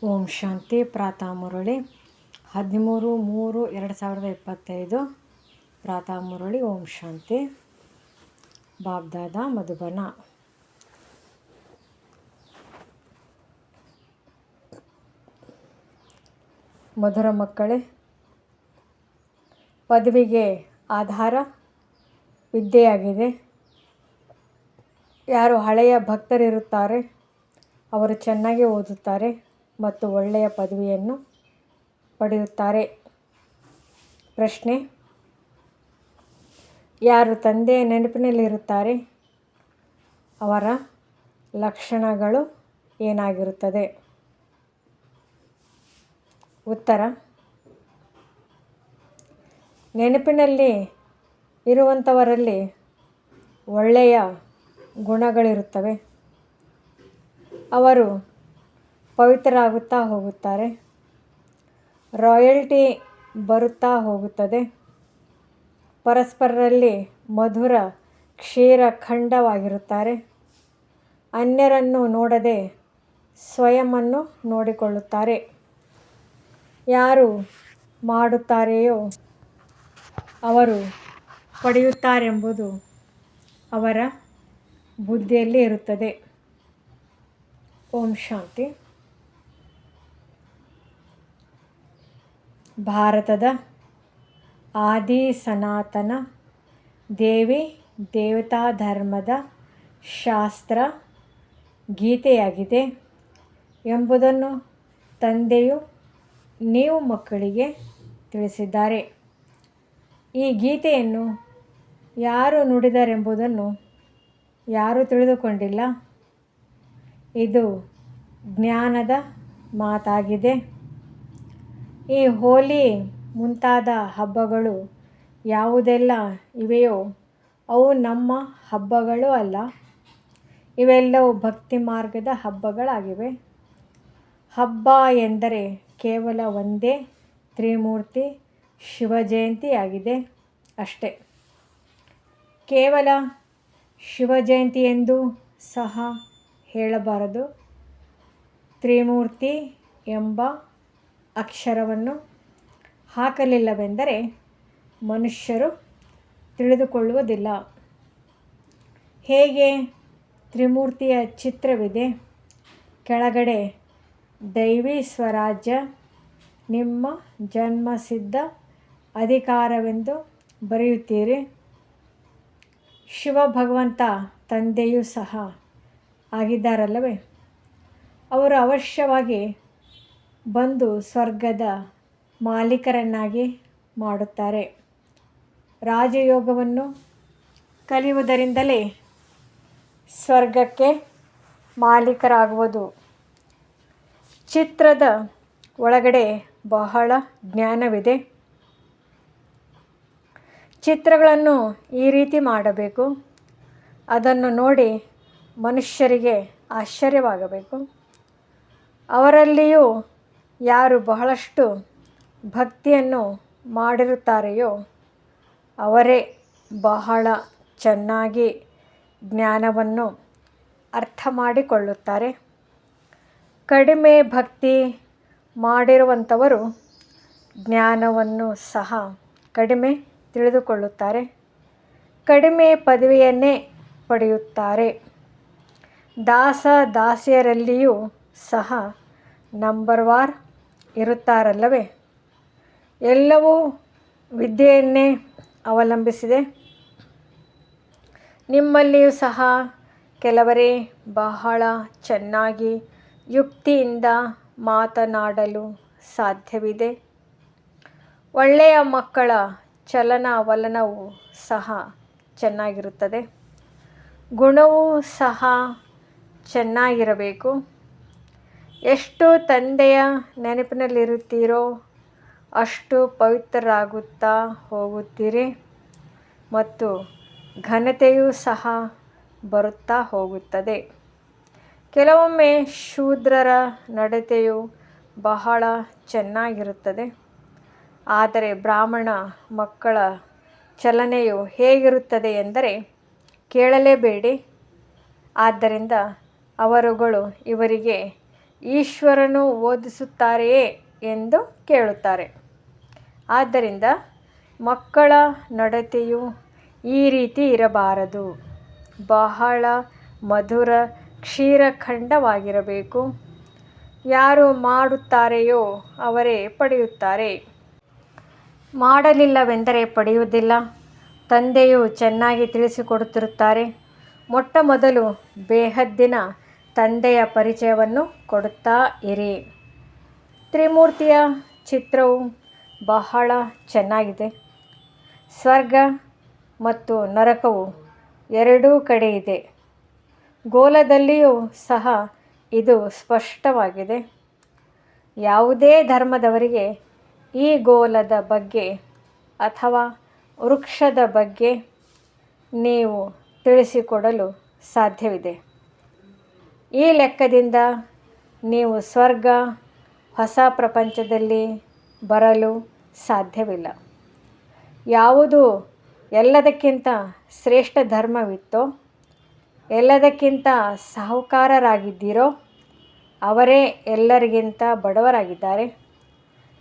ಓಂ ಶಾಂತಿ. ಪ್ರಾತಃ ಮುರಳಿ 13/3/2025 ಪ್ರಾತಃ ಮುರಳಿ. ಓಂ ಶಾಂತಿ. ಬಾಬ್ದಾದ ಮಧುಬನ. ಮಧುರ ಮಕ್ಕಳೇ, ಪದವಿಗೆ ಆಧಾರ ವಿದ್ಯೆಯಾಗಿದೆ. ಯಾರು ಹಳೆಯ ಭಕ್ತರಿರುತ್ತಾರೆ ಅವರು ಚೆನ್ನಾಗಿ ಓದುತ್ತಾರೆ ಮತ್ತು ಒಳ್ಳೆಯ ಪದವಿಯನ್ನು ಪಡೆಯುತ್ತಾರೆ. ಪ್ರಶ್ನೆ: ಯಾರು ತಂದೆಯ ನೆನಪಿನಲ್ಲಿರುತ್ತಾರೆ ಅವರ ಲಕ್ಷಣಗಳು ಏನಾಗಿರುತ್ತದೆ? ಉತ್ತರ: ನೆನಪಿನಲ್ಲಿ ಇರುವಂಥವರಲ್ಲಿ ಒಳ್ಳೆಯ ಗುಣಗಳಿರುತ್ತವೆ. ಅವರು ಪವಿತ್ರರಾಗುತ್ತಾ ಹೋಗುತ್ತಾರೆ. ರಾಯಲ್ಟಿ ಬರುತ್ತಾ ಹೋಗುತ್ತದೆ. ಪರಸ್ಪರರಲ್ಲಿ ಮಧುರ ಕ್ಷೀರಖಂಡವಾಗಿರುತ್ತಾರೆ. ಅನ್ಯರನ್ನು ನೋಡದೆ ಸ್ವಯಂವನ್ನು ನೋಡಿಕೊಳ್ಳುತ್ತಾರೆ. ಯಾರು ಮಾಡುತ್ತಾರೆಯೋ ಅವರು ಪಡೆಯುತ್ತಾರೆಂಬುದು ಅವರ ಬುದ್ಧಿಯಲ್ಲಿ ಇರುತ್ತದೆ. ಓಂ ಶಾಂತಿ. ಭಾರತದ ಆದಿ ಸನಾತನ ದೇವಿ ದೇವತಾ ಧರ್ಮದ ಶಾಸ್ತ್ರ ಗೀತೆಯಾಗಿದೆ ಎಂಬುದನ್ನು ತಂದೆಯು ನೀವು ಮಕ್ಕಳಿಗೆ ತಿಳಿಸಿದ್ದಾರೆ. ಈ ಗೀತೆಯನ್ನು ಯಾರು ನುಡಿದರೆಂಬುದನ್ನು ಯಾರೂ ತಿಳಿದುಕೊಂಡಿಲ್ಲ. ಇದು ಜ್ಞಾನದ ಮಾತಾಗಿದೆ. ಈ ಹೋಲಿ ಮುಂತಾದ ಹಬ್ಬಗಳು ಯಾವುದೆಲ್ಲ ಇವೆಯೋ ಅವು ನಮ್ಮ ಹಬ್ಬಗಳು ಅಲ್ಲ. ಇವೆಲ್ಲವೂ ಭಕ್ತಿ ಮಾರ್ಗದ ಹಬ್ಬಗಳಾಗಿವೆ. ಹಬ್ಬ ಎಂದರೆ ಕೇವಲ ಒಂದೇ ತ್ರಿಮೂರ್ತಿ ಶಿವಜಯಂತಿಯಾಗಿದೆ ಅಷ್ಟೇ. ಕೇವಲ ಶಿವಜಯಂತಿ ಎಂದು ಸಹ ಹೇಳಬಾರದು. ತ್ರಿಮೂರ್ತಿ ಎಂಬ ಅಕ್ಷರವನ್ನು ಹಾಕಲಿಲ್ಲವೆಂದರೆ ಮನುಷ್ಯರು ತಿಳಿದುಕೊಳ್ಳುವುದಿಲ್ಲ. ಹೇಗೆ ತ್ರಿಮೂರ್ತಿಯ ಚಿತ್ರವಿದೆ, ಕೆಳಗಡೆ ದೈವಿ ಸ್ವರಾಜ್ಯ ನಿಮ್ಮ ಜನ್ಮಸಿದ್ಧ ಅಧಿಕಾರವೆಂದು ಬರೆಯುತ್ತೀರಿ. ಶಿವ ಭಗವಂತ ತಂದೆಯೂ ಸಹ ಆಗಿದ್ದಾರಲ್ಲವೇ? ಅವರು ಅವಶ್ಯವಾಗಿ ಬಂದು ಸ್ವರ್ಗದ ಮಾಲೀಕರನ್ನಾಗಿ ಮಾಡುತ್ತಾರೆ. ರಾಜಯೋಗವನ್ನು ಕಲಿಯುವುದರಿಂದಲೇ ಸ್ವರ್ಗಕ್ಕೆ ಮಾಲೀಕರಾಗುವುದು. ಚಿತ್ರದ ಒಳಗಡೆ ಬಹಳ ಜ್ಞಾನವಿದೆ. ಚಿತ್ರಗಳನ್ನು ಈ ರೀತಿ ಮಾಡಬೇಕು. ಅದನ್ನು ನೋಡಿ ಮನುಷ್ಯರಿಗೆ ಆಶ್ಚರ್ಯವಾಗಬೇಕು. ಅವರಲ್ಲಿಯೂ ಯಾರು ಬಹಳಷ್ಟು ಭಕ್ತಿಯನ್ನು ಮಾಡಿರುತ್ತಾರೆಯೋ ಅವರೇ ಬಹಳ ಚೆನ್ನಾಗಿ ಜ್ಞಾನವನ್ನು ಅರ್ಥ ಮಾಡಿಕೊಳ್ಳುತ್ತಾರೆ. ಕಡಿಮೆ ಭಕ್ತಿ ಮಾಡಿರುವಂಥವರು ಜ್ಞಾನವನ್ನು ಸಹ ಕಡಿಮೆ ತಿಳಿದುಕೊಳ್ಳುತ್ತಾರೆ. ಕಡಿಮೆ ಪದವಿಯನ್ನೇ ಪಡೆಯುತ್ತಾರೆ. ದಾಸ ದಾಸಿಯರಲ್ಲಿಯೂ ಸಹ ನಂಬರ್ ವಾರ್ ಇರುತ್ತಾರಲ್ಲವೇ? ಎಲ್ಲವೂ ವಿದ್ಯೆಯನ್ನೇ ಅವಲಂಬಿಸಿದೆ. ನಿಮ್ಮಲ್ಲಿಯೂ ಸಹ ಕೆಲವರೇ ಬಹಳ ಚೆನ್ನಾಗಿ ಯುಕ್ತಿಯಿಂದ ಮಾತನಾಡಲು ಸಾಧ್ಯವಿದೆ. ಒಳ್ಳೆಯ ಮಕ್ಕಳ ಚಲನವಲನವೂ ಸಹ ಚೆನ್ನಾಗಿರುತ್ತದೆ. ಗುಣವೂ ಸಹ ಚೆನ್ನಾಗಿರಬೇಕು. ಎಷ್ಟು ತಂದೆಯ ನೆನಪಿನಲ್ಲಿರುತ್ತೀರೋ ಅಷ್ಟು ಪವಿತ್ರರಾಗುತ್ತಾ ಹೋಗುತ್ತೀರಿ ಮತ್ತು ಘನತೆಯೂ ಸಹ ಬರುತ್ತಾ ಹೋಗುತ್ತದೆ. ಕೆಲವೊಮ್ಮೆ ಶೂದ್ರರ ನಡತೆಯು ಬಹಳ ಚೆನ್ನಾಗಿರುತ್ತದೆ. ಆದರೆ ಬ್ರಾಹ್ಮಣ ಮಕ್ಕಳ ಚಲನೆಯು ಹೇಗಿರುತ್ತದೆ ಎಂದರೆ ಕೇಳಲೇಬೇಡಿ. ಆದ್ದರಿಂದ ಅವರುಗಳು ಇವರಿಗೆ ಈಶ್ವರನು ಓದಿಸುತ್ತಾರೆಯೇ ಎಂದು ಕೇಳುತ್ತಾರೆ. ಆದ್ದರಿಂದ ಮಕ್ಕಳ ನಡತೆಯು ಈ ರೀತಿ ಇರಬಾರದು. ಬಹಳ ಮಧುರ ಕ್ಷೀರಖಂಡವಾಗಿರಬೇಕು. ಯಾರು ಮಾಡುತ್ತಾರೆಯೋ ಅವರೇ ಪಡೆಯುತ್ತಾರೆ. ಮಾಡಲಿಲ್ಲವೆಂದರೆ ಪಡೆಯುವುದಿಲ್ಲ. ತಂದೆಯು ಚೆನ್ನಾಗಿ ತಿಳಿಸಿಕೊಡುತ್ತಿರುತ್ತಾರೆ. ಮೊಟ್ಟ ಮೊದಲು ಬೇಹದ್ದಿನ ತಂದೆಯ ಪರಿಚಯವನ್ನು ಕೊಡುತ್ತಾ ಇರಿ. ತ್ರಿಮೂರ್ತಿಯ ಚಿತ್ರವು ಬಹಳ ಚೆನ್ನಾಗಿದೆ. ಸ್ವರ್ಗ ಮತ್ತು ನರಕವು ಎರಡೂ ಕಡೆ ಇದೆ. ಗೋಲದಲ್ಲಿಯೂ ಸಹ ಇದು ಸ್ಪಷ್ಟವಾಗಿದೆ. ಯಾವುದೇ ಧರ್ಮದವರಿಗೆ ಈ ಗೋಲದ ಬಗ್ಗೆ ಅಥವಾ ವೃಕ್ಷದ ಬಗ್ಗೆ ನೀವು ತಿಳಿಸಿಕೊಡಲು ಸಾಧ್ಯವಿದೆ. ಈ ಲೆಕ್ಕದಿಂದ ನೀವು ಸ್ವರ್ಗ ಹೊಸ ಪ್ರಪಂಚದಲ್ಲಿ ಬರಲು ಸಾಧ್ಯವಿಲ್ಲ. ಯಾವುದು ಎಲ್ಲದಕ್ಕಿಂತ ಶ್ರೇಷ್ಠ ಧರ್ಮವಿತ್ತೋ, ಎಲ್ಲದಕ್ಕಿಂತ ಸಾಹುಕಾರರಾಗಿದ್ದೀರೋ ಅವರೇ ಎಲ್ಲರಿಗಿಂತ ಬಡವರಾಗಿದ್ದಾರೆ.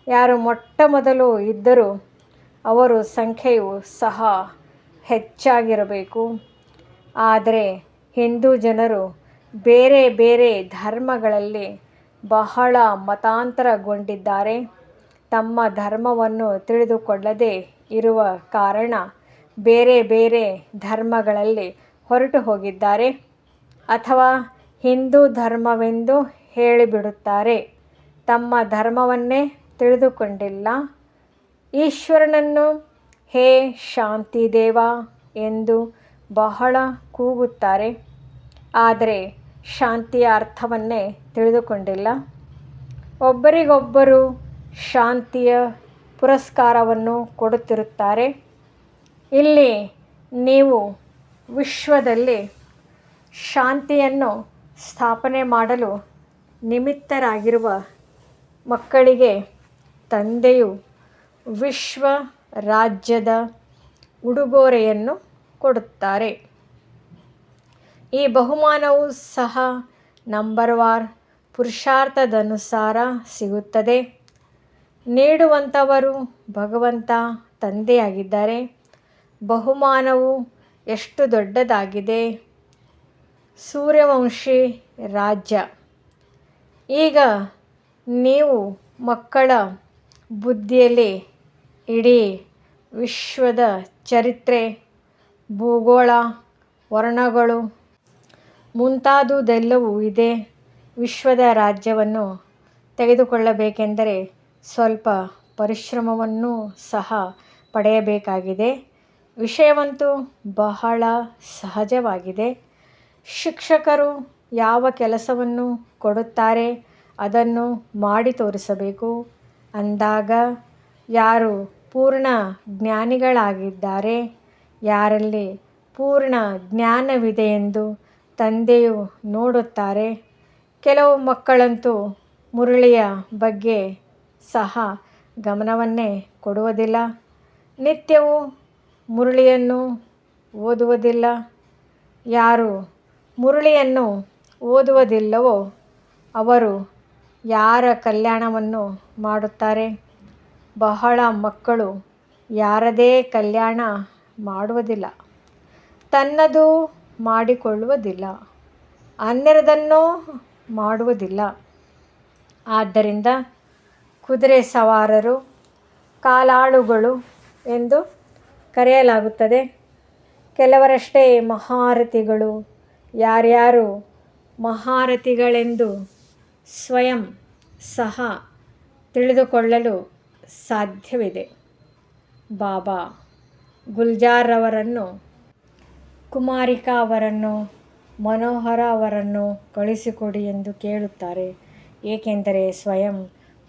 ಯಾರು ಮೊಟ್ಟ ಮೊದಲು ಇದ್ದರೂ ಅವರ ಸಂಖ್ಯೆಯು ಸಹ ಹೆಚ್ಚಾಗಿರಬೇಕು. ಆದರೆ ಹಿಂದೂ ಜನರು ಬೇರೆ ಬೇರೆ ಧರ್ಮಗಳಲ್ಲಿ ಬಹಳ ಮತಾಂತರಗೊಂಡಿದ್ದಾರೆ. ತಮ್ಮ ಧರ್ಮವನ್ನು ತಿಳಿದುಕೊಳ್ಳದೇ ಇರುವ ಕಾರಣ ಬೇರೆ ಬೇರೆ ಧರ್ಮಗಳಲ್ಲಿ ಹೊರಟು ಹೋಗಿದ್ದಾರೆ ಅಥವಾ ಹಿಂದೂ ಧರ್ಮವೆಂದು ಹೇಳಿಬಿಡುತ್ತಾರೆ. ತಮ್ಮ ಧರ್ಮವನ್ನೇ ತಿಳಿದುಕೊಂಡಿಲ್ಲ. ಈಶ್ವರನನ್ನು ಹೇ ಶಾಂತಿದೇವ ಎಂದು ಬಹಳ ಕೂಗುತ್ತಾರೆ. ಆದರೆ ಶಾಂತಿಯ ಅರ್ಥವನ್ನೇ ತಿಳಿದುಕೊಂಡಿಲ್ಲ. ಒಬ್ಬರಿಗೊಬ್ಬರು ಶಾಂತಿಯ ಪುರಸ್ಕಾರವನ್ನು ಕೊಡುತ್ತಿರುತ್ತಾರೆ. ಇಲ್ಲಿ ನೀವು ವಿಶ್ವದಲ್ಲಿ ಶಾಂತಿಯನ್ನು ಸ್ಥಾಪನೆ ಮಾಡಲು ನಿಮಿತ್ತರಾಗಿರುವ ಮಕ್ಕಳಿಗೆ ತಂದೆಯು ವಿಶ್ವ ರಾಜ್ಯದ ಉಡುಗೊರೆಯನ್ನು ಕೊಡುತ್ತಾರೆ. ಈ ಬಹುಮಾನವು ಸಹ ನಂಬರ್ವಾರ್ ಪುರುಷಾರ್ಥದನುಸಾರ ಸಿಗುತ್ತದೆ. ನೀಡುವಂಥವರು ಭಗವಂತ ತಂದೆಯಾಗಿದ್ದಾರೆ. ಬಹುಮಾನವು ಎಷ್ಟು ದೊಡ್ಡದಾಗಿದೆ. ಸೂರ್ಯವಂಶಿ ರಾಜ್ಯ. ಈಗ ನೀವು ಮಕ್ಕಳ ಬುದ್ಧಿಯಲ್ಲಿ ಇಡೀ ವಿಶ್ವದ ಚರಿತ್ರೆ, ಭೂಗೋಳ, ವರ್ಣಗಳು ಮುಂತಾದುದೆಲ್ಲವೂ ಇದೆ. ವಿಶ್ವದ ರಾಜ್ಯವನ್ನು ತೆಗೆದುಕೊಳ್ಳಬೇಕೆಂದರೆ ಸ್ವಲ್ಪ ಪರಿಶ್ರಮವನ್ನು ಸಹ ಪಡೆಯಬೇಕಾಗಿದೆ. ವಿಷಯವಂತೂ ಬಹಳ ಸಹಜವಾಗಿದೆ. ಶಿಕ್ಷಕರು ಯಾವ ಕೆಲಸವನ್ನು ಕೊಡುತ್ತಾರೆ ಅದನ್ನು ಮಾಡಿ ತೋರಿಸಬೇಕು. ಅಂದಾಗ ಯಾರು ಪೂರ್ಣ ಜ್ಞಾನಿಗಳಾಗಿದ್ದಾರೆ, ಯಾರಲ್ಲಿ ಪೂರ್ಣ ಜ್ಞಾನವಿದೆಯೆಂದು ತಂದೆಯು ನೋಡುತ್ತಾರೆ. ಕೆಲವು ಮಕ್ಕಳಂತೂ ಮುರಳಿಯ ಬಗ್ಗೆ ಸಹ ಗಮನವನ್ನೇ ಕೊಡುವುದಿಲ್ಲ. ನಿತ್ಯವೂ ಮುರಳಿಯನ್ನು ಓದುವುದಿಲ್ಲ. ಯಾರು ಮುರಳಿಯನ್ನು ಓದುವುದಿಲ್ಲವೋ ಅವರು ಯಾರ ಕಲ್ಯಾಣವನ್ನು ಮಾಡುತ್ತಾರೆ? ಬಹಳ ಮಕ್ಕಳು ಯಾರದೇ ಕಲ್ಯಾಣ ಮಾಡುವುದಿಲ್ಲ, ತನ್ನದು ಮಾಡಿಕೊಳ್ಳುವುದಿಲ್ಲ, ಅನ್ಯರದನ್ನೂ ಮಾಡುವುದಿಲ್ಲ. ಆದ್ದರಿಂದ ಕುದುರೆ ಸವಾರರು ಕಾಲಾಳುಗಳು ಎಂದು ಕರೆಯಲಾಗುತ್ತದೆ. ಕೆಲವರಷ್ಟೇ ಮಹಾರಥಿಗಳು. ಯಾರ್ಯಾರು ಮಹಾರಥಿಗಳೆಂದು ಸ್ವಯಂ ಸಹ ತಿಳಿದುಕೊಳ್ಳಲು ಸಾಧ್ಯವಿದೆ. ಬಾಬಾ ಗುಲ್ಜಾರ್ ಅವರನ್ನು, ಕುಮಾರಿಕಾ ಅವರನ್ನು, ಮನೋಹರ ಅವರನ್ನು ಕಳಿಸಿಕೊಡಿ ಎಂದು ಕೇಳುತ್ತಾರೆ. ಏಕೆಂದರೆ ಸ್ವಯಂ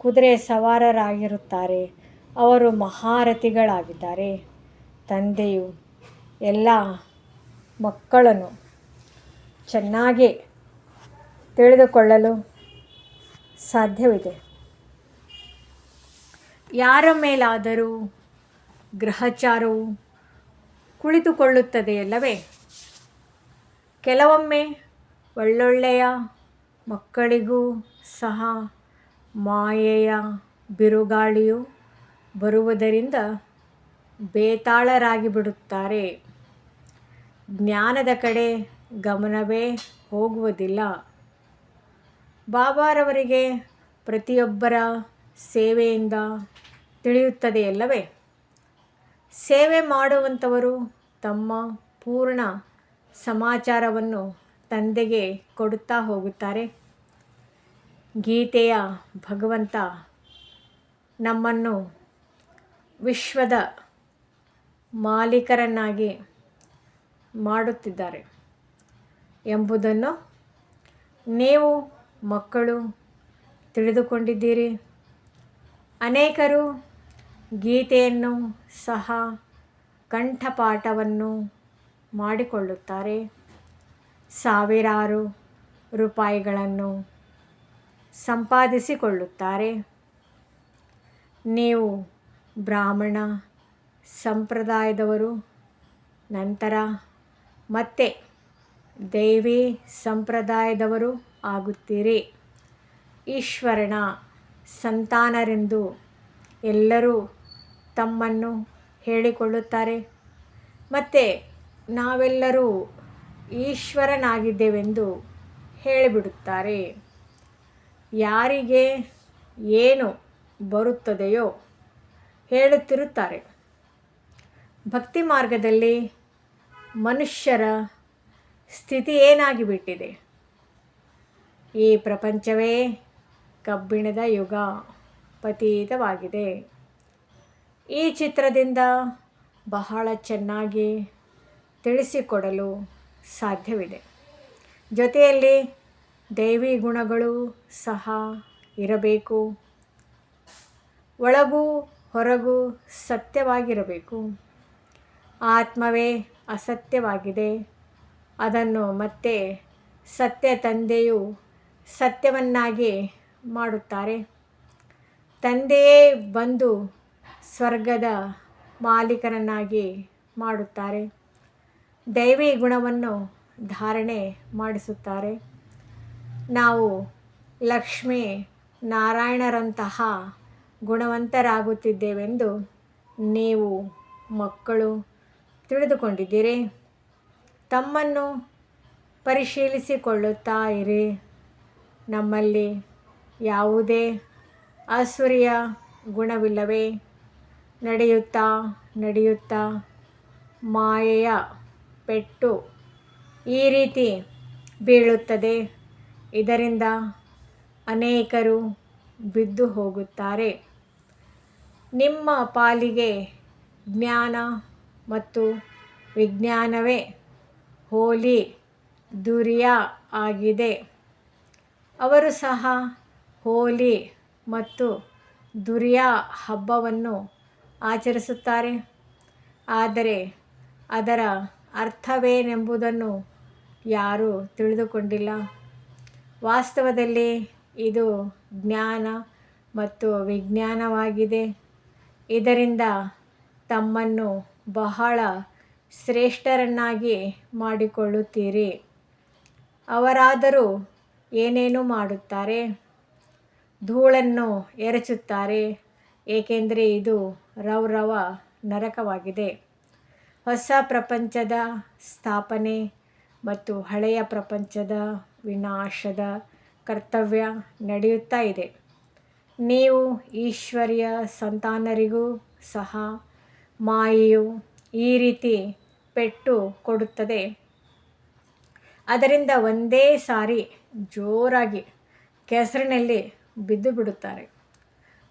ಕುದುರೆ ಸವಾರರಾಗಿರುತ್ತಾರೆ. ಅವರು ಮಹಾರಥಿಗಳಾಗಿದ್ದಾರೆ. ತಂದೆಯು ಎಲ್ಲ ಮಕ್ಕಳನ್ನು ಚೆನ್ನಾಗಿ ತಿಳಿದುಕೊಳ್ಳಲು ಸಾಧ್ಯವಿದೆ. ಯಾರ ಮೇಲಾದರೂ ಗ್ರಹಚಾರವು ಕುಳಿತುಕೊಳ್ಳುತ್ತದೆಯಲ್ಲವೇ? ಕೆಲವೊಮ್ಮೆ ಒಳ್ಳೊಳ್ಳೆಯ ಮಕ್ಕಳಿಗೂ ಸಹ ಮಾಯೆಯ ಬಿರುಗಾಳಿಯು ಬರುವುದರಿಂದ ಬೇತಾಳರಾಗಿ ಬಿಡುತ್ತಾರೆ. ಜ್ಞಾನದ ಕಡೆ ಗಮನವೇ ಹೋಗುವುದಿಲ್ಲ. ಬಾಬಾರವರಿಗೆ ಪ್ರತಿಯೊಬ್ಬರ ಸೇವೆಯಿಂದ ತಿಳಿಯುತ್ತದೆಯಲ್ಲವೇ? ಸೇವೆ ಮಾಡುವಂಥವರು ತಮ್ಮ ಪೂರ್ಣ ಸಮಾಚಾರವನ್ನು ತಂದೆಗೆ ಕೊಡುತ್ತಾ ಹೋಗುತ್ತಾರೆ. ಗೀತೆಯ ಭಗವಂತ ನಮ್ಮನ್ನು ವಿಶ್ವದ ಮಾಲೀಕರನ್ನಾಗಿ ಮಾಡುತ್ತಿದ್ದಾರೆ ಎಂಬುದನ್ನು ನೀವು ಮಕ್ಕಳು ತಿಳಿದುಕೊಂಡಿದ್ದೀರಿ. ಅನೇಕರು ಗೀತೆಯನ್ನು ಸಹ ಕಂಠಪಾಠವನ್ನು ಮಾಡಿಕೊಳ್ಳುತ್ತಾರೆ. ಸಾವಿರಾರು ರೂಪಾಯಿಗಳನ್ನು ಸಂಪಾದಿಸಿಕೊಳ್ಳುತ್ತಾರೆ. ನೀವು ಬ್ರಾಹ್ಮಣ ಸಂಪ್ರದಾಯದವರು, ನಂತರ ಮತ್ತೆ ದೈವಿ ಸಂಪ್ರದಾಯದವರು ಆಗುತ್ತೀರಿ. ಈಶ್ವರನ ಸಂತಾನರೆಂದು ಎಲ್ಲರೂ ತಮ್ಮನ್ನು ಹೇಳಿಕೊಳ್ಳುತ್ತಾರೆ. ಮತ್ತು ನಾವೆಲ್ಲರೂ ಈಶ್ವರನಾಗಿದ್ದೇವೆಂದು ಹೇಳಿಬಿಡುತ್ತಾರೆ. ಯಾರಿಗೆ ಏನು ಬರುತ್ತದೆಯೋ ಹೇಳುತ್ತಿರುತ್ತಾರೆ. ಭಕ್ತಿ ಮಾರ್ಗದಲ್ಲಿ ಮನುಷ್ಯರ ಸ್ಥಿತಿ ಏನಾಗಿಬಿಟ್ಟಿದೆ? ಈ ಪ್ರಪಂಚವೇ ಕಬ್ಬಿಣದ ಯುಗ, ಪತೀತವಾಗಿದೆ. ಈ ಚಿತ್ರದಿಂದ ಬಹಳ ಚೆನ್ನಾಗಿ ತಿಳಿಸಿಕೊಡಲು ಸಾಧ್ಯವಿದೆ. ಜೊತೆಯಲ್ಲಿ ದೈವಿ ಗುಣಗಳು ಸಹ ಇರಬೇಕು. ಒಳಗೂ ಹೊರಗೂ ಸತ್ಯವಾಗಿರಬೇಕು. ಆತ್ಮವೇ ಅಸತ್ಯವಾಗಿದೆ. ಅದನ್ನು ಮತ್ತೆ ಸತ್ಯ ತಂದೆಯು ಸತ್ಯವನ್ನಾಗಿ ಮಾಡುತ್ತಾರೆ. ತಂದೆಯೇ ಬಂದು ಸ್ವರ್ಗದ ಮಾಲೀಕರನ್ನಾಗಿ ಮಾಡುತ್ತಾರೆ. ದೈವಿ ಗುಣವನ್ನು ಧಾರಣೆ ಮಾಡಿಸುತ್ತಾರೆ. ನಾವು ಲಕ್ಷ್ಮೀ ನಾರಾಯಣರಂತಹ ಗುಣವಂತರಾಗುತ್ತಿದ್ದೇವೆಂದು ನೀವು ಮಕ್ಕಳು ತಿಳಿದುಕೊಂಡಿದ್ದೀರಿ. ತಮ್ಮನ್ನು ಪರಿಶೀಲಿಸಿಕೊಳ್ಳುತ್ತಾ ಇರಿ. ನಮ್ಮಲ್ಲಿ ಯಾವುದೇ ಆಸುರಿಯ ಗುಣವಿಲ್ಲವೇ? ನಡೆಯುತ್ತಾ ನಡೆಯುತ್ತಾ ಮಾಯೆಯ ಪೆಟ್ಟು ಈ ರೀತಿ ಬೀಳುತ್ತದೆ. ಇದರಿಂದ ಅನೇಕರು ಬಿದ್ದು ಹೋಗುತ್ತಾರೆ. ನಿಮ್ಮ ಪಾಲಿಗೆ ಜ್ಞಾನ ಮತ್ತು ವಿಜ್ಞಾನವೇ ಹೋಲಿ ದುರಿಯಾ ಆಗಿದೆ. ಅವರು ಸಹ ಹೋಲಿ ಮತ್ತು ದುರಿಯಾ ಹಬ್ಬವನ್ನು ಆಚರಿಸುತ್ತಾರೆ. ಆದರೆ ಅದರ ಅರ್ಥವೇನೆಂಬುದನ್ನು ಯಾರೂ ತಿಳಿದುಕೊಂಡಿಲ್ಲ. ವಾಸ್ತವದಲ್ಲಿ ಇದು ಜ್ಞಾನ ಮತ್ತು ವಿಜ್ಞಾನವಾಗಿದೆ. ಇದರಿಂದ ತಮ್ಮನ್ನು ಬಹಳ ಶ್ರೇಷ್ಠರನ್ನಾಗಿ ಮಾಡಿಕೊಳ್ಳುತ್ತೀರಿ. ಅವರಾದರೂ ಏನೇನು ಮಾಡುತ್ತಾರೆ? ಧೂಳನ್ನು ಎರಚುತ್ತಾರೆ, ಏಕೆಂದರೆ ಇದು ರೌರವ ನರಕವಾಗಿದೆ. ಹೊಸ ಪ್ರಪಂಚದ ಸ್ಥಾಪನೆ ಮತ್ತು ಹಳೆಯ ಪ್ರಪಂಚದ ವಿನಾಶದ ಕರ್ತವ್ಯ ನಡೆಯುತ್ತಾ ಇದೆ. ನೀವು ಈಶ್ವರ್ಯ ಸಂತಾನರಿಗೂ ಸಹ ಮಾಯೆಯು ಈ ರೀತಿ ಪೆಟ್ಟು ಕೊಡುತ್ತದೆ. ಅದರಿಂದ ಒಂದೇ ಸಾರಿ ಜೋರಾಗಿ ಕೆಸರಿನಲ್ಲಿ ಬಿದ್ದು ಬಿಡುತ್ತಾರೆ.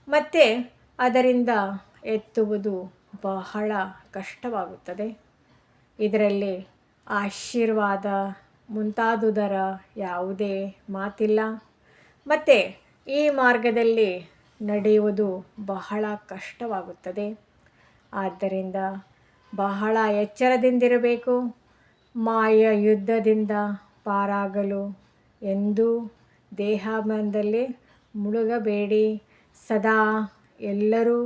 ಮತ್ತು ಅದರಿಂದ ಎತ್ತುವುದು ಬಹಳ ಕಷ್ಟವಾಗುತ್ತದೆ. ಇದರಲ್ಲಿ ಆಶೀರ್ವಾದ ಮುಂತಾದುದರ ಯಾವುದೇ ಮಾತಿಲ್ಲ. ಮತ್ತು ಈ ಮಾರ್ಗದಲ್ಲಿ ನಡೆಯುವುದು ಬಹಳ ಕಷ್ಟವಾಗುತ್ತದೆ. ಆದ್ದರಿಂದ ಬಹಳ ಎಚ್ಚರದಿಂದಿರಬೇಕು. ಮಾಯ ಯುದ್ಧದಿಂದ ಪಾರಾಗಲು ಎಂದೂ ದೇಹಾಭಿಮಾನದಲ್ಲಿ ಮುಳುಗಬೇಡಿ. ಸದಾ ಎಲ್ಲರೂ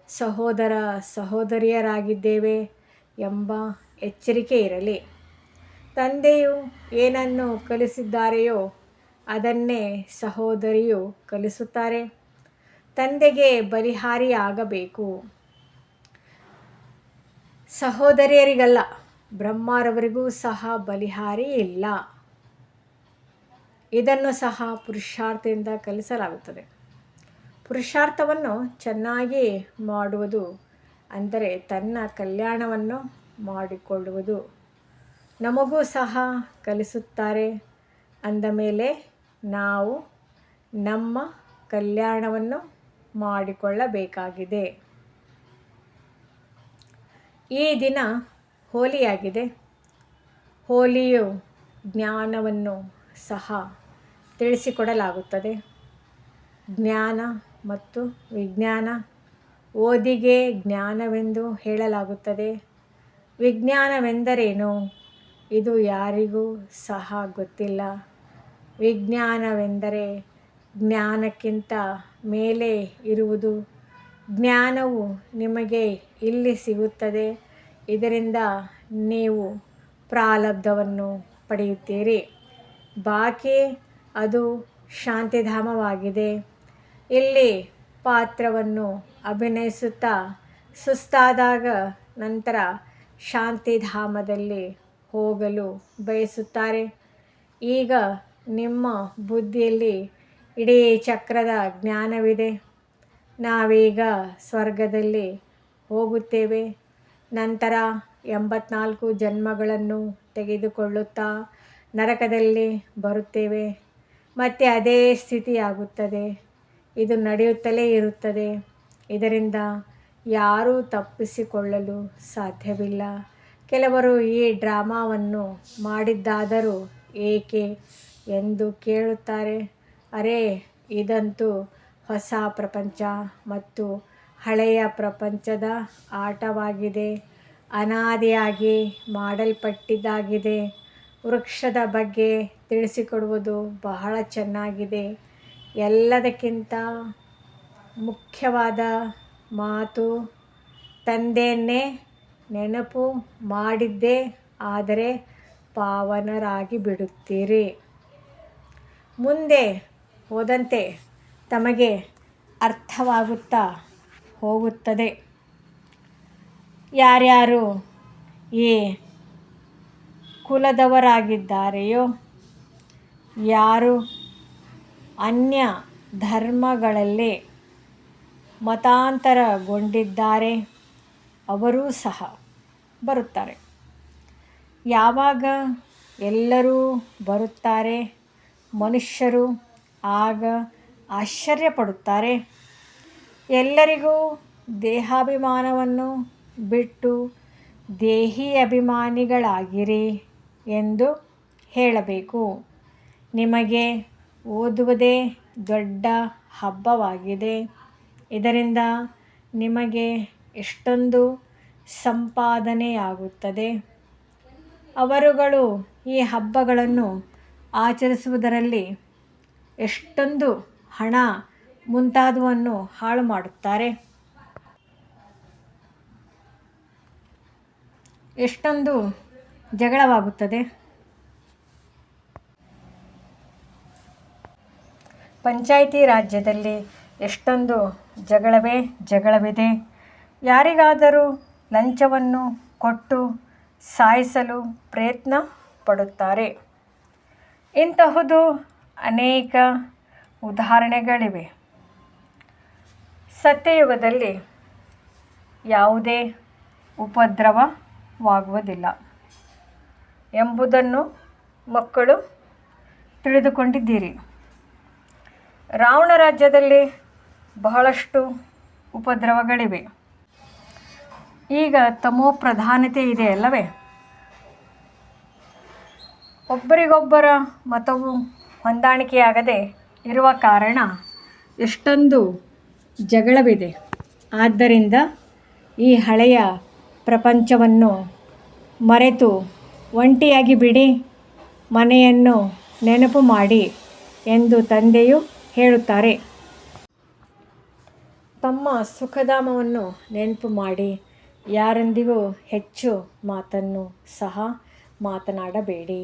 ಸಹೋದರ ಸಹೋದರಿಯರಾಗಿದ್ದೇವೆ ಎಂಬ ಎಚ್ಚರಿಕೆ ಇರಲಿ. ತಂದೆಯು ಏನನ್ನು ಕಲಿಸಿದ್ದಾರೆಯೋ ಅದನ್ನೇ ಸಹೋದರಿಯು ಕಲಿಸುತ್ತಾರೆ. ತಂದೆಗೆ ಬಲಿಹಾರಿಯಾಗಬೇಕು. ಸಹೋದರಿಯರಿಗಲ್ಲ, ಬ್ರಹ್ಮರವರಿಗೂ ಸಹ ಬಲಿಹಾರಿ ಇಲ್ಲ. ಇದನ್ನು ಸಹ ಪುರುಷಾರ್ಥದಿಂದ ಕಲಿಸಲಾಗುತ್ತದೆ. ಪುರುಷಾರ್ಥವನ್ನು ಚೆನ್ನಾಗಿ ಮಾಡುವುದು ಅಂದರೆ ತನ್ನ ಕಲ್ಯಾಣವನ್ನು ಮಾಡಿಕೊಳ್ಳುವುದು. ನಮಗೂ ಸಹ ಕಲಿಸುತ್ತಾರೆ. ಅಂದ ಮೇಲೆ ನಾವು ನಮ್ಮ ಕಲ್ಯಾಣವನ್ನು ಮಾಡಿಕೊಳ್ಳಬೇಕಾಗಿದೆ. ಈ ದಿನ ಹೋಲಿಯಾಗಿದೆ. ಹೋಲಿಯು ಜ್ಞಾನವನ್ನು ಸಹ ತಿಳಿಸಿಕೊಡಲಾಗುತ್ತದೆ. ಜ್ಞಾನ ಮತ್ತು ವಿಜ್ಞಾನ. ಓದಿಗೆ ಜ್ಞಾನವೆಂದು ಹೇಳಲಾಗುತ್ತದೆ. ವಿಜ್ಞಾನವೆಂದರೇನು? ಇದು ಯಾರಿಗೂ ಸಹ ಗೊತ್ತಿಲ್ಲ. ವಿಜ್ಞಾನವೆಂದರೆ ಜ್ಞಾನಕ್ಕಿಂತ ಮೇಲೆ ಇರುವುದು. ಜ್ಞಾನವು ನಿಮಗೆ ಇಲ್ಲಿ ಸಿಗುತ್ತದೆ. ಇದರಿಂದ ನೀವು ಪ್ರಾರಬ್ಧವನ್ನು ಪಡೆಯುತ್ತೀರಿ. ಬಾಕಿ ಅದು ಶಾಂತಿಧಾಮವಾಗಿದೆ. ಇಲ್ಲಿ ಪಾತ್ರವನ್ನು ಅಭಿನಯಿಸುತ್ತಾ ಸುಸ್ತಾದಾಗ ನಂತರ ಶಾಂತಿಧಾಮದಲ್ಲಿ ಹೋಗಲು ಬಯಸುತ್ತಾರೆ. ಈಗ ನಿಮ್ಮ ಬುದ್ಧಿಯಲ್ಲಿ ಇಡೀ ಚಕ್ರದ ಜ್ಞಾನವಿದೆ. ನಾವೀಗ ಸ್ವರ್ಗದಲ್ಲಿ ಹೋಗುತ್ತೇವೆ. ನಂತರ 84 ಜನ್ಮಗಳನ್ನು ತೆಗೆದುಕೊಳ್ಳುತ್ತಾ ನರಕದಲ್ಲಿ ಬರುತ್ತೇವೆ. ಮತ್ತೆ ಅದೇ ಸ್ಥಿತಿಯಾಗುತ್ತದೆ. ಇದು ನಡೆಯುತ್ತಲೇ ಇರುತ್ತದೆ. ಇದರಿಂದ ಯಾರೂ ತಪ್ಪಿಸಿಕೊಳ್ಳಲು ಸಾಧ್ಯವಿಲ್ಲ. ಕೆಲವರು ಈ ಡ್ರಾಮಾವನ್ನು ಮಾಡಿದ್ದಾದರೂ ಏಕೆ ಎಂದು ಕೇಳುತ್ತಾರೆ. ಅರೆ, ಇದಂತೂ ಹೊಸ ಪ್ರಪಂಚ ಮತ್ತು ಹಳೆಯ ಪ್ರಪಂಚದ ಆಟವಾಗಿದೆ. ಅನಾದಿಯಾಗಿ ಮಾಡಲ್ಪಟ್ಟಿದ್ದಾಗಿದೆ. ವೃಕ್ಷದ ಬಗ್ಗೆ ತಿಳಿಸಿಕೊಡುವುದು ಬಹಳ ಚೆನ್ನಾಗಿದೆ. ಎಲ್ಲದಕ್ಕಿಂತ ಮುಖ್ಯವಾದ ಮಾತು, ತಂದೆಯನ್ನೇ ನೆನಪು ಮಾಡಿದ್ದೇ ಆದರೆ ಪಾವನರಾಗಿ ಬಿಡುತ್ತೀರಿ. ಮುಂದೆ ಹೋದಂತೆ ತಮಗೆ ಅರ್ಥವಾಗುತ್ತಾ ಹೋಗುತ್ತದೆ. ಯಾರ್ಯಾರು ಈ ಕುಲದವರಾಗಿದ್ದಾರೆಯೋ, ಯಾರು ಅನ್ಯ ಧರ್ಮಗಳಲ್ಲಿ ಮತಾಂತರಗೊಂಡಿದ್ದಾರೆ ಅವರೂ ಸಹ ಬರುತ್ತಾರೆ. ಯಾವಾಗ ಎಲ್ಲರೂ ಬರುತ್ತಾರೆ, ಮನುಷ್ಯರು ಆಗ ಆಶ್ಚರ್ಯಪಡುತ್ತಾರೆ. ಎಲ್ಲರಿಗೂ ದೇಹಾಭಿಮಾನವನ್ನು ಬಿಟ್ಟು ದೇಹಿ ಅಭಿಮಾನಿಗಳಾಗಿರಿ ಎಂದು ಹೇಳಬೇಕು. ನಿಮಗೆ ಓದುವುದೇ ದೊಡ್ಡ ಹಬ್ಬವಾಗಿದೆ. ಇದರಿಂದ ನಿಮಗೆ ಎಷ್ಟೊಂದು ಸಂಪಾದನೆಯಾಗುತ್ತದೆ. ಅವರುಗಳು ಈ ಹಬ್ಬಗಳನ್ನು ಆಚರಿಸುವುದರಲ್ಲಿ ಎಷ್ಟೊಂದು ಹಣ ಮುಂತಾದವನ್ನು ಹಾಳು ಮಾಡುತ್ತಾರೆ. ಎಷ್ಟೊಂದು ಜಗಳವಾಗುತ್ತದೆ. ಪಂಚಾಯಿತಿ ರಾಜ್ಯದಲ್ಲಿ ಎಷ್ಟೊಂದು ಜಗಳವಿದೆ. ಯಾರಿಗಾದರೂ ಲಂಚವನ್ನು ಕೊಟ್ಟು ಸಾಯಿಸಲು ಪ್ರಯತ್ನ ಪಡುತ್ತಾರೆ. ಇಂತಹುದು ಅನೇಕ ಉದಾಹರಣೆಗಳಿವೆ. ಸತ್ಯಯುಗದಲ್ಲಿ ಯಾವುದೇ ಉಪದ್ರವವಾಗುವುದಿಲ್ಲ ಎಂಬುದನ್ನು ಮಕ್ಕಳು ತಿಳಿದುಕೊಂಡಿದ್ದೀರಿ. ರಾವಣ ರಾಜ್ಯದಲ್ಲಿ ಬಹಳಷ್ಟು ಉಪದ್ರವಗಳಿವೆ. ಈಗ ತಮೋಪ್ರಧಾನತೆ ಇದೆ ಅಲ್ಲವೇ? ಒಬ್ಬರಿಗೊಬ್ಬರ ಮತವು ಹೊಂದಾಣಿಕೆಯಾಗದೆ ಇರುವ ಕಾರಣ ಎಷ್ಟೊಂದು ಜಗಳವಿದೆ. ಆದ್ದರಿಂದ ಈ ಹಳೆಯ ಪ್ರಪಂಚವನ್ನು ಮರೆತು ಒಂಟಿಯಾಗಿ ಬಿಡಿ, ಮನೆಯನ್ನು ನೆನಪು ಮಾಡಿ ಎಂದು ತಂದೆಯು ಹೇಳುತ್ತಾರೆ. ತಮ್ಮ ಸುಖಧಾಮವನ್ನು ನೆನಪು ಮಾಡಿ. ಯಾರೊಂದಿಗೂ ಹೆಚ್ಚು ಮಾತನ್ನು ಸಹ ಮಾತನಾಡಬೇಡಿ.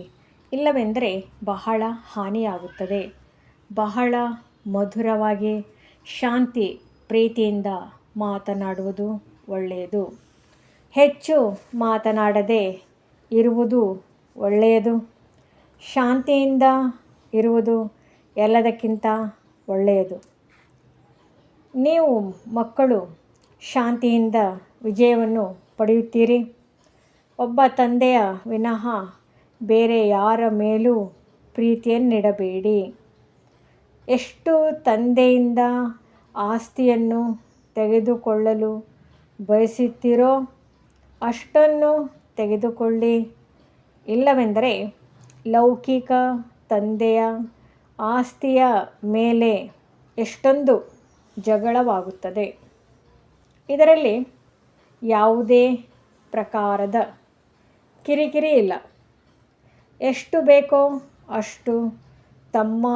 ಇಲ್ಲವೆಂದರೆ ಬಹಳ ಹಾನಿಯಾಗುತ್ತದೆ. ಬಹಳ ಮಧುರವಾಗಿ ಶಾಂತಿ ಪ್ರೀತಿಯಿಂದ ಮಾತನಾಡುವುದು ಒಳ್ಳೆಯದು. ಹೆಚ್ಚು ಮಾತನಾಡದೆ ಇರುವುದು ಒಳ್ಳೆಯದು. ಶಾಂತಿಯಿಂದ ಇರುವುದು ಎಲ್ಲದಕ್ಕಿಂತ ಒಳ್ಳೆಯದು. ನೀವು ಮಕ್ಕಳು ಶಾಂತಿಯಿಂದ ವಿಜಯವನ್ನು ಪಡೆಯುತ್ತೀರಿ. ಒಬ್ಬ ತಂದೆಯ ವಿನಃ ಬೇರೆ ಯಾರ ಮೇಲೂ ಪ್ರೀತಿಯನ್ನಿಡಬೇಡಿ. ಎಷ್ಟು ತಂದೆಯಿಂದ ಆಸ್ತಿಯನ್ನು ತೆಗೆದುಕೊಳ್ಳಲು ಬಯಸುತ್ತೀರೋ ಅಷ್ಟನ್ನು ತೆಗೆದುಕೊಳ್ಳಿ. ಇಲ್ಲವೆಂದರೆ ಲೌಕಿಕ ತಂದೆಯ ಆಸ್ತಿಯ ಮೇಲೆ ಎಷ್ಟೊಂದು ಜಗಳವಾಗುತ್ತದೆ. ಇದರಲ್ಲಿ ಯಾವುದೇ ಪ್ರಕಾರದ ಕಿರಿಕಿರಿ ಇಲ್ಲ. ಎಷ್ಟು ಬೇಕೋ ಅಷ್ಟು ತಮ್ಮ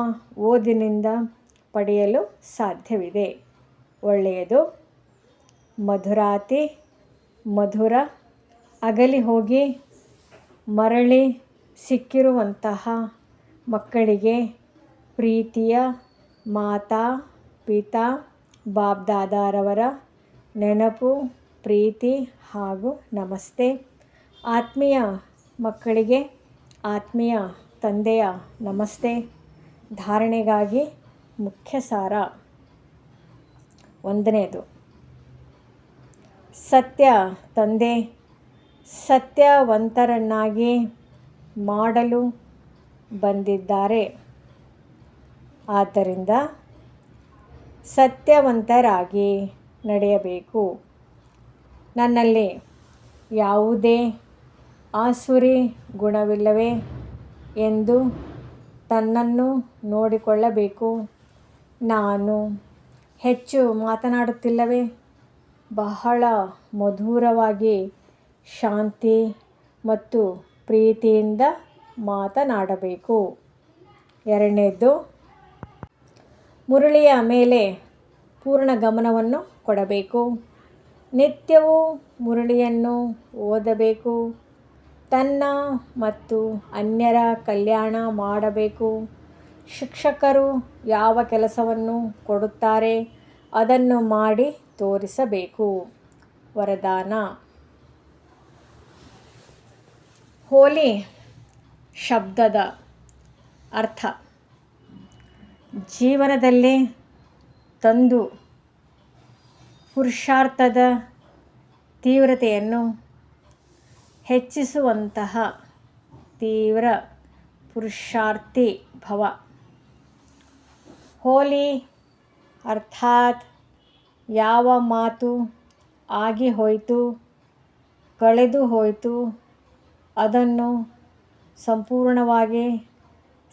ಓದಿನಿಂದ ಪಡೆಯಲು ಸಾಧ್ಯವಿದೆ. ಒಳ್ಳೆಯದು. ಮಧುರಾತಿ ಮಧುರ ಅಗಲಿ ಹೋಗಿ ಮರಳಿ ಸಿಕ್ಕಿರುವಂತಹ ಮಕ್ಕಳಿಗೆ ಪ್ರೀತಿಯ ಮಾತಾ ಪಿತಾ ಬಾಬ್ದಾದಾರವರ ನೆನಪು, ಪ್ರೀತಿ ಹಾಗೂ ನಮಸ್ತೆ. ಆತ್ಮೀಯ ಮಕ್ಕಳಿಗೆ ಆತ್ಮೀಯ ತಂದೆಯ ನಮಸ್ತೆ. ಧಾರಣೆಗಾಗಿ ಮುಖ್ಯ ಸಾರ. 1ನೇದು, ಸತ್ಯ ತಂದೆ ಸತ್ಯವಂತರನ್ನಾಗಿ ಮಾಡಲು ಬಂದಿದ್ದಾರೆ. ಆದ್ದರಿಂದ ಸತ್ಯವಂತರಾಗಿ ನಡೆಯಬೇಕು. ನನ್ನಲ್ಲಿ ಯಾವುದೇ ಆಸುರಿ ಗುಣವಿಲ್ಲವೇ ಎಂದು ತನ್ನನ್ನು ನೋಡಿಕೊಳ್ಳಬೇಕು. ನಾನು ಹೆಚ್ಚು ಮಾತನಾಡುತ್ತಿಲ್ಲವೇ? ಬಹಳ ಮಧುರವಾಗಿ ಶಾಂತಿ ಮತ್ತು ಪ್ರೀತಿಯಿಂದ ಮಾತನಾಡಬೇಕು. 2ನೇದು, ಮುರಳಿಯ ಮೇಲೆ ಪೂರ್ಣ ಗಮನವನ್ನು ಕೊಡಬೇಕು. ನಿತ್ಯವೂ ಮುರಳಿಯನ್ನು ಓದಬೇಕು. ತನ್ನ ಮತ್ತು ಅನ್ಯರ ಕಲ್ಯಾಣ ಮಾಡಬೇಕು. ಶಿಕ್ಷಕರು ಯಾವ ಕೆಲಸವನ್ನು ಕೊಡುತ್ತಾರೆ ಅದನ್ನು ಮಾಡಿ ತೋರಿಸಬೇಕು. ವರದಾನ. ಹೋಲಿ ಶಬ್ದದ ಅರ್ಥ ಜೀವನದಲ್ಲಿ ತಂದು ಪುರುಷಾರ್ಥದ ತೀವ್ರತೆಯನ್ನು ಹೆಚ್ಚಿಸುವಂತಹ ತೀವ್ರ ಪುರುಷಾರ್ಥಿ ಭವ. ಹೋಲಿ ಅರ್ಥಾತ್ ಯಾವ ಮಾತು ಆಗಿ ಹೋಯಿತು, ಕಳೆದು ಹೋಯಿತು ಅದನ್ನು ಸಂಪೂರ್ಣವಾಗಿ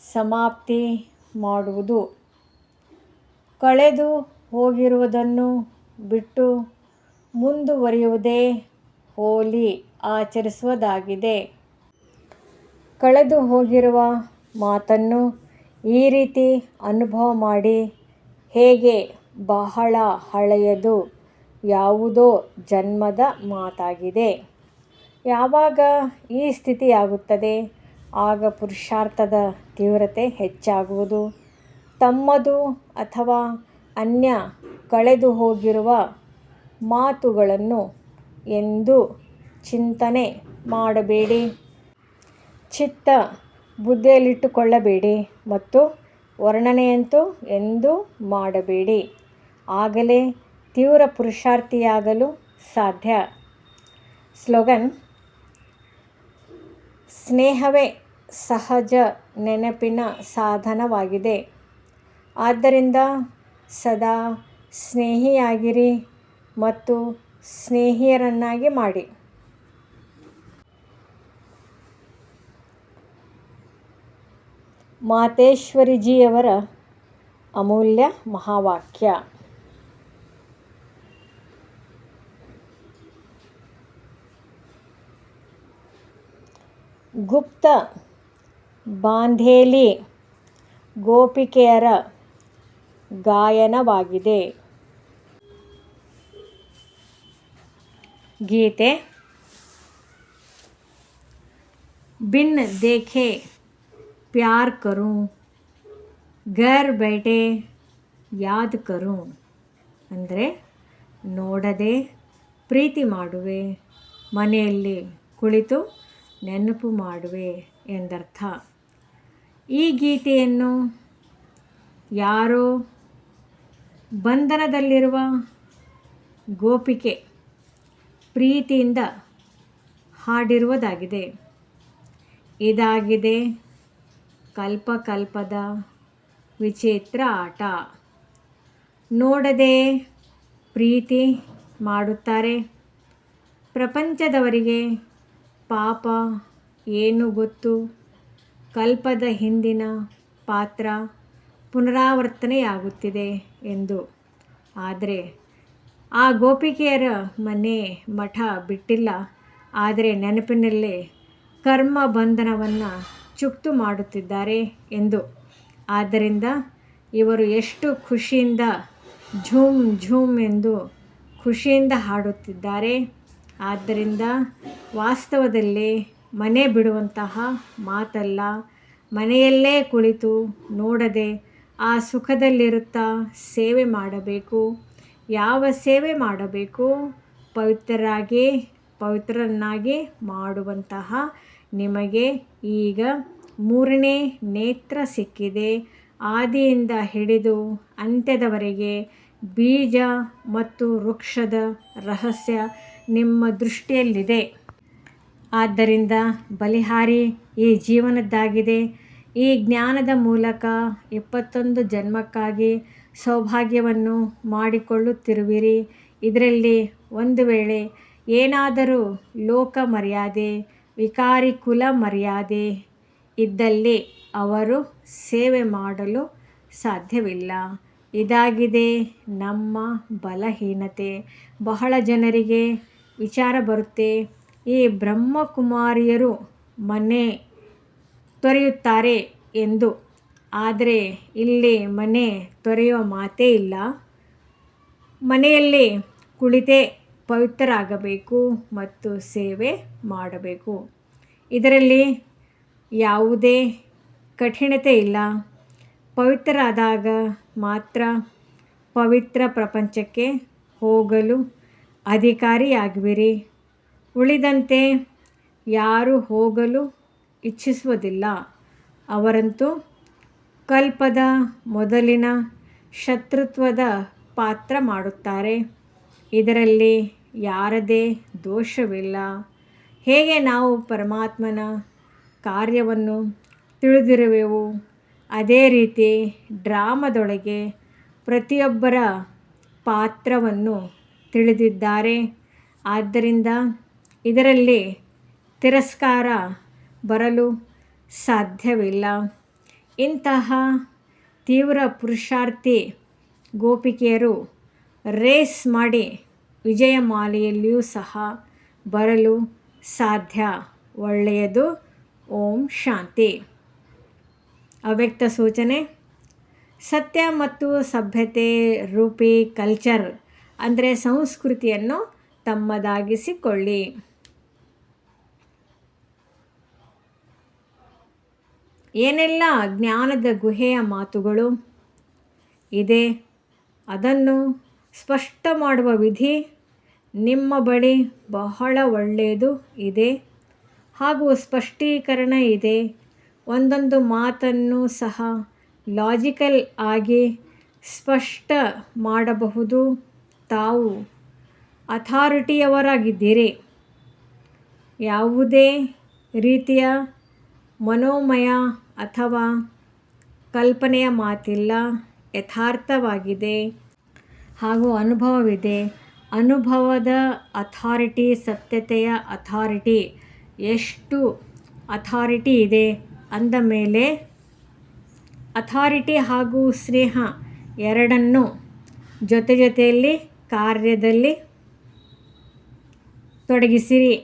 ಸಮಾಪ್ತಿ ಮಾಡುವುದು. ಕಳೆದು ಹೋಗಿರುವುದನ್ನು ಬಿಟ್ಟು ಮುಂದುವರಿಯುವುದೇ ಹೋಲಿ ಆಚರಿಸುವುದಾಗಿದೆ. ಕಳೆದು ಹೋಗಿರುವ ಮಾತನ್ನು ಈ ರೀತಿ ಅನುಭವ ಮಾಡಿ, ಹೇಗೆ ಬಹಳ ಹಳೆಯದು, ಯಾವುದೋ ಜನ್ಮದ ಮಾತಾಗಿದೆ. ಯಾವಾಗ ಈ ಸ್ಥಿತಿಯಾಗುತ್ತದೆ ಆಗ ಪುರುಷಾರ್ಥದ ತೀವ್ರತೆ ಹೆಚ್ಚಾಗುವುದು. ತಮ್ಮದು ಅಥವಾ ಅನ್ಯ ಕಳೆದು ಹೋಗಿರುವ ಮಾತುಗಳನ್ನು ಎಂದೂ ಚಿಂತನೆ ಮಾಡಬೇಡಿ. ಚಿತ್ತ ಬುದ್ಧಿಯಲ್ಲಿಟ್ಟುಕೊಳ್ಳಬೇಡಿ ಮತ್ತು ವರ್ಣನೆಯಂತೂ ಎಂದೂ ಮಾಡಬೇಡಿ. ಆಗಲೇ ತೀವ್ರ ಪುರುಷಾರ್ಥಿಯಾಗಲು ಸಾಧ್ಯ. ಸ್ಲೋಗನ್. ಸ್ನೇಹವೇ ಸಹಜ ನೆನಪಿನ ಸಾಧನವಾಗಿದೆ. ಆದ್ದರಿಂದ ಸದಾ ಸ್ನೇಹಿಯಾಗಿರಿ ಮತ್ತು ಸ್ನೇಹಿಯರನ್ನಾಗಿ ಮಾಡಿ. ಮಾತೇಶ್ವರಿಜಿಯವರ ಅಮೂಲ್ಯ ಮಹಾವಾಕ್ಯ. ಗುಪ್ತ ಬಾಂಧೇಲಿ ಗೋಪಿಕೆಯರ ಗಾಯನವಾಗಿದೆ. ಗೀತೆ. ಬಿನ್ ದೇಖೆ ಪ್ಯಾರ್ ಕरूं, ಘರ್ बैठे ಯಾದ್ ಕरूं ಅಂದರೆ ನೋಡದೆ ಪ್ರೀತಿ ಮಾಡುವೆ, ಮನೆಯಲ್ಲಿ ಕುಳಿತು ನೆನಪು ಮಾಡುವೆ ಎಂದರ್ಥ. ಈ ಗೀತೆಯನ್ನು ಯಾರೋ ಬಂಧನದಲ್ಲಿರುವ ಗೋಪಿಕೆ ಪ್ರೀತಿಯಿಂದ ಹಾಡಿರುವುದಾಗಿದೆ. ಇದಾಗಿದೆ ಕಲ್ಪಕಲ್ಪದ ವಿಚಿತ್ರ ಆಟ. ನೋಡದೆ ಪ್ರೀತಿ ಮಾಡುತ್ತಾರೆ. ಪ್ರಪಂಚದವರಿಗೆ ಪಾಪ ಏನು ಗೊತ್ತು, ಕಲ್ಪದ ಹಿಂದಿನ ಪಾತ್ರ ಪುನರಾವರ್ತನೆಯಾಗುತ್ತಿದೆ ಎಂದು. ಆದರೆ ಆ ಗೋಪಿಕೆಯರ ಮನೆ ಮಠ ಬಿಟ್ಟಿಲ್ಲ, ಆದರೆ ನೆನಪಿನಲ್ಲೇ ಕರ್ಮ ಬಂಧನವನ್ನು ಚುಕ್ತು ಮಾಡುತ್ತಿದ್ದಾರೆ ಎಂದು. ಆದ್ದರಿಂದ ಇವರು ಎಷ್ಟು ಖುಷಿಯಿಂದ ಝೂಮ್ ಝೂಮ್ ಎಂದು ಖುಷಿಯಿಂದ ಹಾಡುತ್ತಿದ್ದಾರೆ. ಆದ್ದರಿಂದ ವಾಸ್ತವದಲ್ಲಿ ಮನೆ ಬಿಡುವಂತಹ ಮಾತಲ್ಲ. ಮನೆಯಲ್ಲೇ ಕುಳಿತು ನೋಡದೆ ಆ ಸುಖದಲ್ಲಿರುತ್ತಾ ಸೇವೆ ಮಾಡಬೇಕು. ಯಾವ ಸೇವೆ ಮಾಡಬೇಕು? ಪವಿತ್ರರನ್ನಾಗಿ ಮಾಡುವಂತಹ ನಿಮಗೆ ಈಗ 3ನೇ ನೇತ್ರ ಸಿಕ್ಕಿದೆ. ಆದಿಯಿಂದ ಹಿಡಿದು ಅಂತ್ಯದವರೆಗೆ ಬೀಜ ಮತ್ತು ವೃಕ್ಷದ ರಹಸ್ಯ ನಿಮ್ಮ ದೃಷ್ಟಿಯಲ್ಲಿದೆ. ಆದ್ದರಿಂದ ಬಲಿಹಾರಿ ಈ ಜೀವನದ್ದಾಗಿದೆ. ಈ ಜ್ಞಾನದ ಮೂಲಕ 21 ಜನ್ಮಕ್ಕಾಗಿ ಸೌಭಾಗ್ಯವನ್ನು ಮಾಡಿಕೊಳ್ಳುತ್ತಿರುವಿರಿ. ಇದರಲ್ಲಿ ಒಂದು ವೇಳೆ ಏನಾದರೂ ಲೋಕ ಮರ್ಯಾದೆ, ವಿಕಾರಿ ಕುಲ ಮರ್ಯಾದೆ ಇದ್ದಲ್ಲಿ ಅವರು ಸೇವೆ ಮಾಡಲು ಸಾಧ್ಯವಿಲ್ಲ. ಇದಾಗಿದೆ ನಮ್ಮ ಬಲಹೀನತೆ. ಬಹಳ ಜನರಿಗೆ ವಿಚಾರ ಬರುತ್ತೆ, ಈ ಬ್ರಹ್ಮಕುಮಾರಿಯರು ಮನೆ ತೊರೆಯುತ್ತಾರೆ ಎಂದು. ಆದರೆ ಇಲ್ಲಿ ಮನೆ ತೊರೆಯುವ ಮಾತೇ ಇಲ್ಲ. ಮನೆಯಲ್ಲಿ ಕುಳಿತೇ ಪವಿತ್ರರಾಗಬೇಕು ಮತ್ತು ಸೇವೆ ಮಾಡಬೇಕು. ಇದರಲ್ಲಿ ಯಾವುದೇ ಕಠಿಣತೆ ಇಲ್ಲ. ಪವಿತ್ರರಾದಾಗ ಮಾತ್ರ ಪವಿತ್ರ ಪ್ರಪಂಚಕ್ಕೆ ಹೋಗಲು ಅಧಿಕಾರಿಯಾಗುವಿರಿ. ಉಳಿದಂತೆ ಯಾರು ಹೋಗಲು ಇಚ್ಛಿಸುವುದಿಲ್ಲ. ಅವರಂತೂ ಕಲ್ಪದ ಮೊದಲಿನ ಶತ್ರುತ್ವದ ಪಾತ್ರ ಮಾಡುತ್ತಾರೆ. ಇದರಲ್ಲಿ ಯಾರದೇ ದೋಷವಿಲ್ಲ. ಹೇಗೆ ನಾವು ಪರಮಾತ್ಮನ ಕಾರ್ಯವನ್ನು ತಿಳಿದಿರುವೆವು, ಅದೇ ರೀತಿ ಡ್ರಾಮದೊಳಗೆ ಪ್ರತಿಯೊಬ್ಬರ ಪಾತ್ರವನ್ನು ತಿಳಿದಿದ್ದಾರೆ. ಆದ್ದರಿಂದ ಇದರಲ್ಲಿ ತಿರಸ್ಕಾರ ಬರಲು ಸಾಧ್ಯವಿಲ್ಲ. ಇಂತಹ ತೀವ್ರ ಪುರುಷಾರ್ಥಿ ಗೋಪಿಕೆಯರು ರೇಸ್ ಮಾಡಿ ವಿಜಯಮಾಲೆಯಲ್ಲಿಯೂ ಸಹ ಬರಲು ಸಾಧ್ಯ. ಒಳ್ಳೆಯದು. ಓಂ ಶಾಂತಿ. ಅವ್ಯಕ್ತ ಸೂಚನೆ. ಸತ್ಯ ಮತ್ತು ಸಭ್ಯತೆ ರೂಪಿ ಕಲ್ಚರ್ ಅಂದರೆ ಸಂಸ್ಕೃತಿಯನ್ನು ತಮ್ಮದಾಗಿಸಿಕೊಳ್ಳಿ. ಏನೆಲ್ಲ ಜ್ಞಾನದ ಗುಹೆಯ ಮಾತುಗಳು ಇದೆ, ಅದನ್ನು ಸ್ಪಷ್ಟ ಮಾಡುವ ವಿಧಿ ನಿಮ್ಮ ಬಳಿ ಬಹಳ ಒಳ್ಳೆಯದು ಇದೆ ಹಾಗೂ ಸ್ಪಷ್ಟೀಕರಣ ಇದೆ. ಒಂದೊಂದು ಮಾತನ್ನು ಸಹ ಲಾಜಿಕಲ್ ಆಗಿ ಸ್ಪಷ್ಟ ಮಾಡಬಹುದು. ತಾವು ಅಥಾರಿಟಿಯವರಾಗಿದ್ದೀರಿ. ಯಾವುದೇ ರೀತಿಯ ಮನೋಮಯ ಅಥವಾ ಕಲ್ಪನೆಯ ಮಾತಿಲ್ಲ. ಯಥಾರ್ಥವಾಗಿದೆ ಹಾಗೂ ಅನುಭವವಿದೆ. ಅನುಭವದ ಅಥಾರಿಟಿ, ಸತ್ಯತೆಯ ಅಥಾರಿಟಿ. ಎಷ್ಟು ಅಥಾರಿಟಿ ಇದೆ ಅಂದ ಮೇಲೆ ಅಥಾರಿಟಿ ಹಾಗೂ ಸ್ನೇಹ ಎರಡನ್ನೂ ಜೊತೆಯಲ್ಲಿ ಕಾರ್ಯದಲ್ಲಿ ತೊಡಗಿಸಿರಿ.